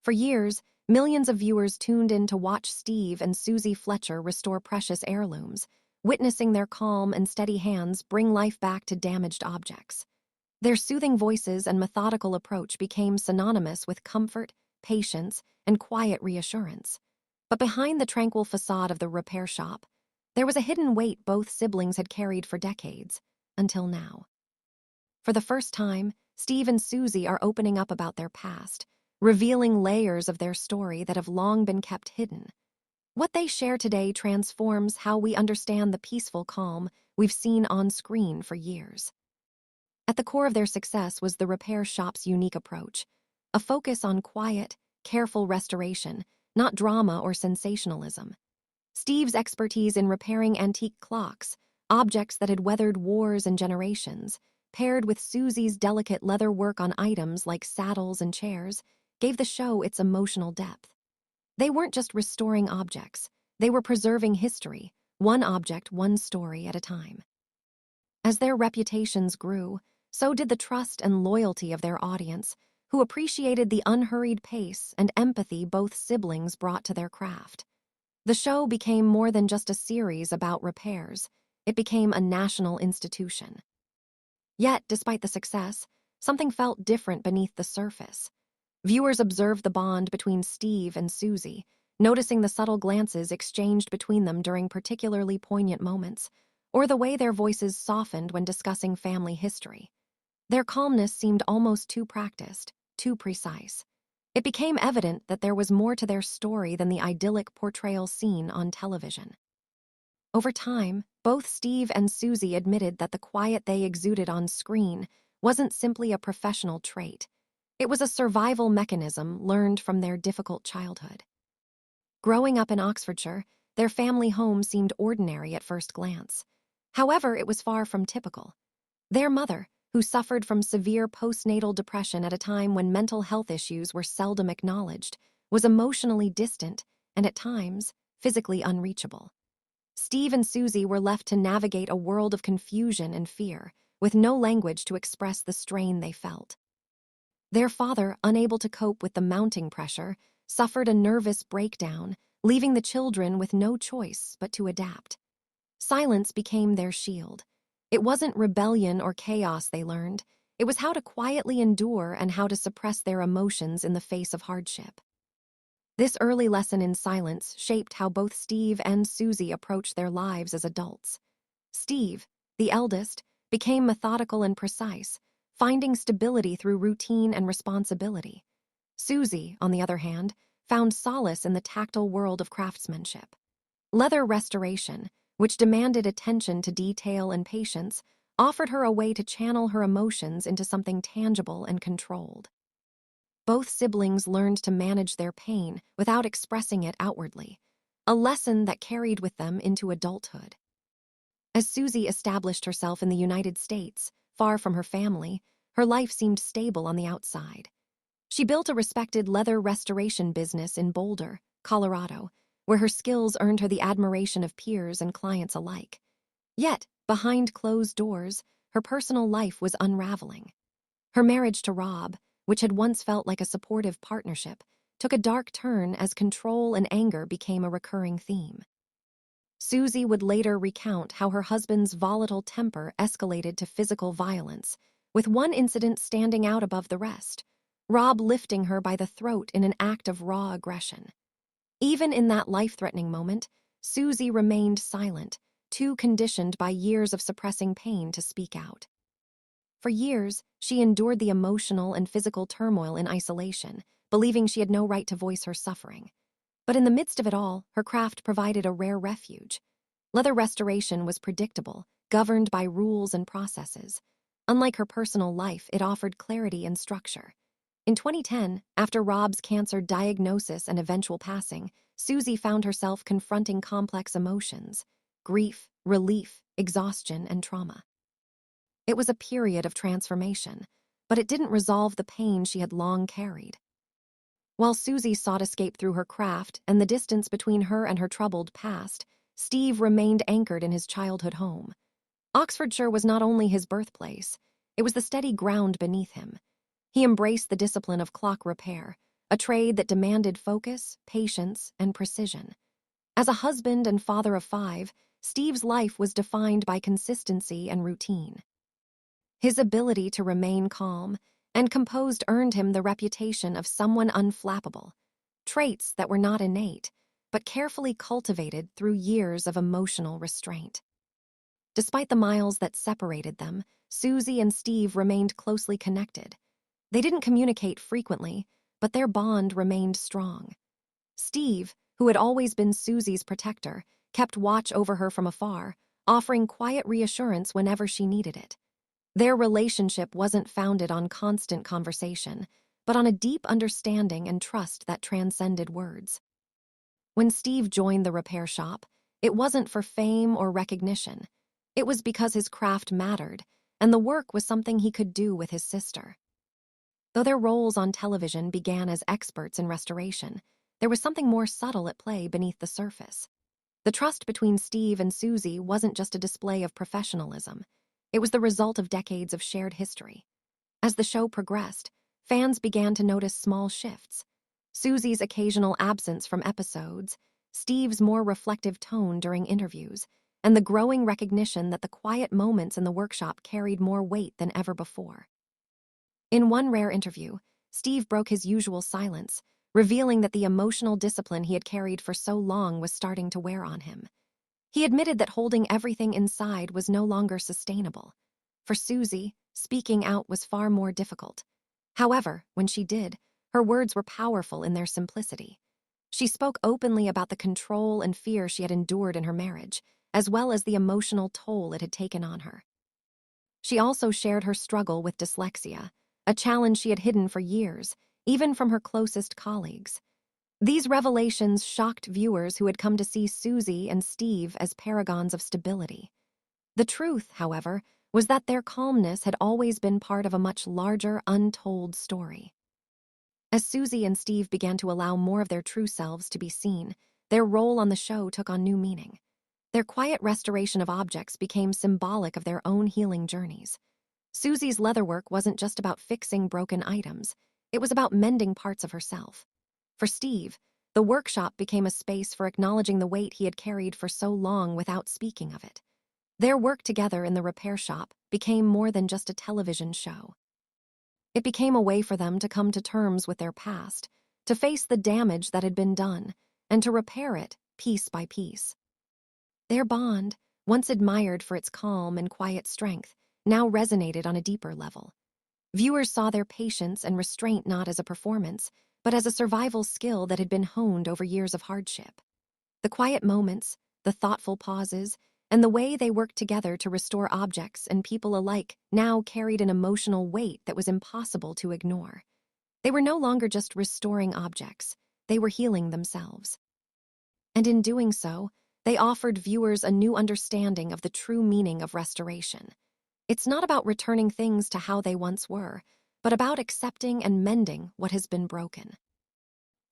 For years, millions of viewers tuned in to watch Steve and Susie Fletcher restore precious heirlooms, witnessing their calm and steady hands bring life back to damaged objects. Their soothing voices and methodical approach became synonymous with comfort, patience, and quiet reassurance. But behind the tranquil facade of the repair shop, there was a hidden weight both siblings had carried for decades, until now. For the first time, Steve and Susie are opening up about their past, revealing layers of their story that have long been kept hidden. What they share today transforms how we understand the peaceful calm we've seen on screen for years. At the core of their success was the repair shop's unique approach, a focus on quiet, careful restoration, not drama or sensationalism. Steve's expertise in repairing antique clocks, objects that had weathered wars and generations, paired with Susie's delicate leather work on items like saddles and chairs, gave the show its emotional depth. They weren't just restoring objects, they were preserving history, one object, one story at a time. As their reputations grew, so did the trust and loyalty of their audience, who appreciated the unhurried pace and empathy both siblings brought to their craft. The show became more than just a series about repairs. It became a national institution. Yet, despite the success, something felt different beneath the surface. Viewers observed the bond between Steve and Susie, noticing the subtle glances exchanged between them during particularly poignant moments, or the way their voices softened when discussing family history. Their calmness seemed almost too practiced, too precise. It became evident that there was more to their story than the idyllic portrayal seen on television. Over time, both Steve and Susie admitted that the quiet they exuded on screen wasn't simply a professional trait. It was a survival mechanism learned from their difficult childhood. Growing up in Oxfordshire, their family home seemed ordinary at first glance. However, it was far from typical. Their mother, who suffered from severe postnatal depression at a time when mental health issues were seldom acknowledged, was emotionally distant and, at times, physically unreachable. Steve and Susie were left to navigate a world of confusion and fear, with no language to express the strain they felt. Their father, unable to cope with the mounting pressure, suffered a nervous breakdown, leaving the children with no choice but to adapt. Silence became their shield. It wasn't rebellion or chaos they learned. It was how to quietly endure and how to suppress their emotions in the face of hardship. This early lesson in silence shaped how both Steve and Susie approached their lives as adults. Steve, the eldest, became methodical and precise, finding stability through routine and responsibility. Susie, on the other hand, found solace in the tactile world of craftsmanship. Leather restoration, which demanded attention to detail and patience, offered her a way to channel her emotions into something tangible and controlled. Both siblings learned to manage their pain without expressing it outwardly, a lesson that carried with them into adulthood. As Susie established herself in the United States, far from her family, her life seemed stable on the outside. She built a respected leather restoration business in Boulder, Colorado, where her skills earned her the admiration of peers and clients alike. Yet, behind closed doors, her personal life was unraveling. Her marriage to Rob, which had once felt like a supportive partnership, took a dark turn as control and anger became a recurring theme. Susie would later recount how her husband's volatile temper escalated to physical violence, with one incident standing out above the rest, Rob lifting her by the throat in an act of raw aggression. Even in that life-threatening moment, Susie remained silent, too conditioned by years of suppressing pain to speak out. For years, she endured the emotional and physical turmoil in isolation, believing she had no right to voice her suffering. But in the midst of it all, her craft provided a rare refuge. Leather restoration was predictable, governed by rules and processes. Unlike her personal life, it offered clarity and structure. In 2010, after Rob's cancer diagnosis and eventual passing, Susie found herself confronting complex emotions: grief, relief, exhaustion, and trauma. It was a period of transformation, but it didn't resolve the pain she had long carried. While Susie sought escape through her craft and the distance between her and her troubled past, Steve remained anchored in his childhood home. Oxfordshire was not only his birthplace, it was the steady ground beneath him. He embraced the discipline of clock repair, a trade that demanded focus, patience, and precision. As a husband and father of 5, Steve's life was defined by consistency and routine. His ability to remain calm and composed earned him the reputation of someone unflappable, traits that were not innate, but carefully cultivated through years of emotional restraint. Despite the miles that separated them, Suzie and Steve remained closely connected. They didn't communicate frequently, but their bond remained strong. Steve, who had always been Susie's protector, kept watch over her from afar, offering quiet reassurance whenever she needed it. Their relationship wasn't founded on constant conversation, but on a deep understanding and trust that transcended words. When Steve joined the repair shop, it wasn't for fame or recognition. It was because his craft mattered, and the work was something he could do with his sister. Though their roles on television began as experts in restoration, there was something more subtle at play beneath the surface. The trust between Steve and Suzie wasn't just a display of professionalism. It was the result of decades of shared history. As the show progressed, fans began to notice small shifts. Susie's occasional absence from episodes, Steve's more reflective tone during interviews, and the growing recognition that the quiet moments in the workshop carried more weight than ever before. In one rare interview, Steve broke his usual silence, revealing that the emotional discipline he had carried for so long was starting to wear on him. He admitted that holding everything inside was no longer sustainable. For Suzie, speaking out was far more difficult. However, when she did, her words were powerful in their simplicity. She spoke openly about the control and fear she had endured in her marriage, as well as the emotional toll it had taken on her. She also shared her struggle with dyslexia, a challenge she had hidden for years, even from her closest colleagues. These revelations shocked viewers who had come to see Suzie and Steve as paragons of stability. The truth, however, was that their calmness had always been part of a much larger, untold story. As Suzie and Steve began to allow more of their true selves to be seen, their role on the show took on new meaning. Their quiet restoration of objects became symbolic of their own healing journeys. Susie's leatherwork wasn't just about fixing broken items, it was about mending parts of herself. For Steve, the workshop became a space for acknowledging the weight he had carried for so long without speaking of it. Their work together in the repair shop became more than just a television show. It became a way for them to come to terms with their past, to face the damage that had been done, and to repair it piece by piece. Their bond, once admired for its calm and quiet strength, now resonated on a deeper level. Viewers saw their patience and restraint not as a performance, but as a survival skill that had been honed over years of hardship. The quiet moments, the thoughtful pauses, and the way they worked together to restore objects and people alike now carried an emotional weight that was impossible to ignore. They were no longer just restoring objects, they were healing themselves. And in doing so, they offered viewers a new understanding of the true meaning of restoration. It's not about returning things to how they once were, but about accepting and mending what has been broken.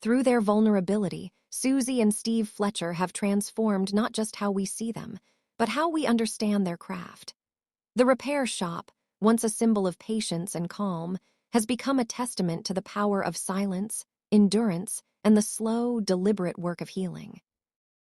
Through their vulnerability, Suzie and Steve Fletcher have transformed not just how we see them, but how we understand their craft. The repair shop, once a symbol of patience and calm, has become a testament to the power of silence, endurance, and the slow, deliberate work of healing.